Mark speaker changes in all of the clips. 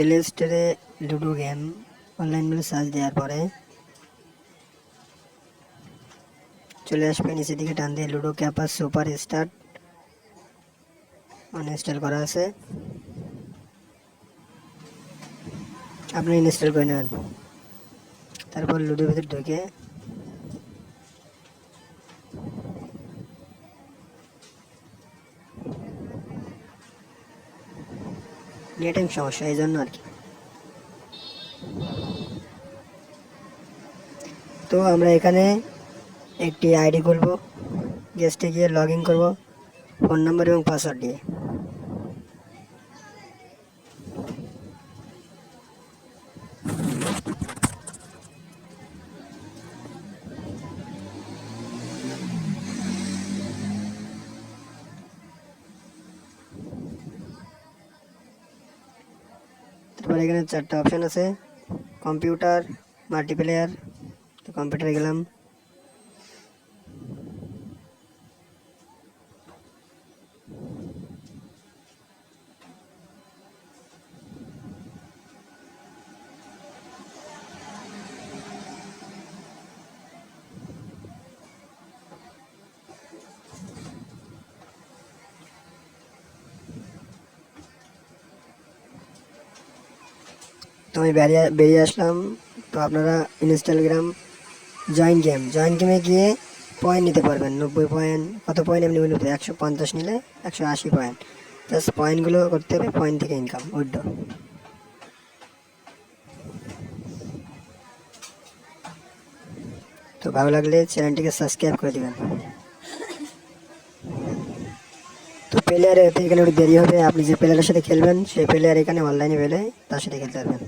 Speaker 1: Play স্টোরে ludo game online বলে search দেওয়ার পরে চলে আসবে নিচের দিকে টান দিয়ে ludo caper super star install করা আছে, আপনি ইনস্টল করে নেবেন। তারপর লুডোর ভিতর ঢুকে নেটের সমস্যা এই জন্য আর কি। তো আমরা এখানে একটি আইডি খুলব, গেস্টে গিয়ে লগ ইন করবো ফোন নাম্বার এবং পাসওয়ার্ড দিয়ে। তারপর এখানে চারটা অপশান আছে, কম্পিউটার, মাল্টিপ্লেয়ার। তো কম্পিউটারে গেলাম, তো আমি বেরিয়ে আসলাম। তো আপনারা ইনস্টাগ্রাম জয়েন গেমে গিয়ে পয়েন্ট নিতে পারবেন, 90 পয়েন্ট, কত পয়েন্ট আপনি নিতে 150 নিলে 180 পয়েন্ট, জাস্ট পয়েন্টগুলো করতে হবে, পয়েন্ট থেকে ইনকাম উইথড্র। তো ভালো লাগলে চ্যানেলটিকে সাবস্ক্রাইব করে দেবেন। তো প্লেয়ার এখানে একটু দেরি হবে, আপনি যে প্লেয়ারের সাথে খেলবেন সেই প্লেয়ার এখানে অনলাইনে পেলে তার সাথে খেলতে পারবেন।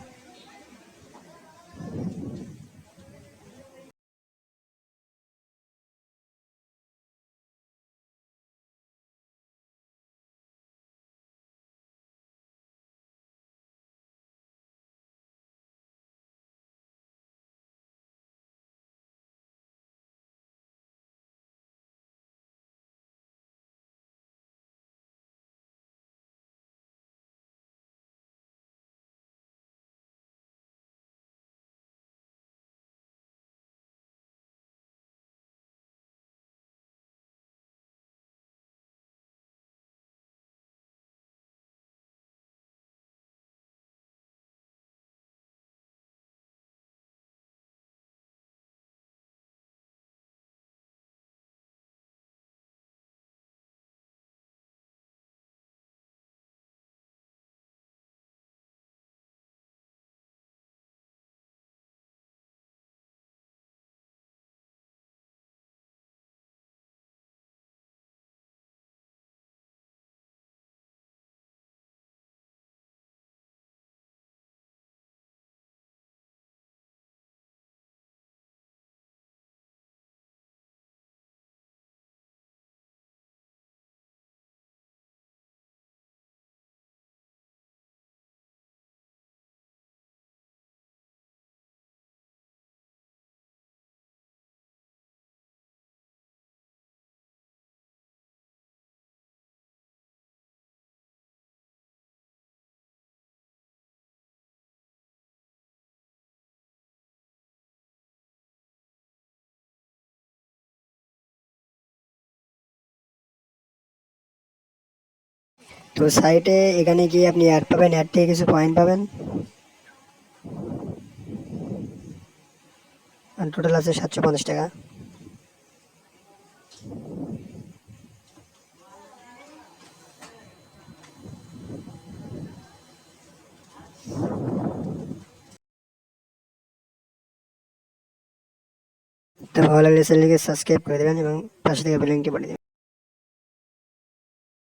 Speaker 1: তো সাইটে এখানে গিয়ে আপনি অ্যাড পাবেন, অ্যাড থেকে কিছু পয়েন্ট পাবেন, টোটাল আছে 750 টাকা। তো ভালো লাগলে চ্যানেলকে সাবস্ক্রাইব করে দেবেন এবং পাশে থেকে বেল আইকনটি বাজিয়ে দেবেন।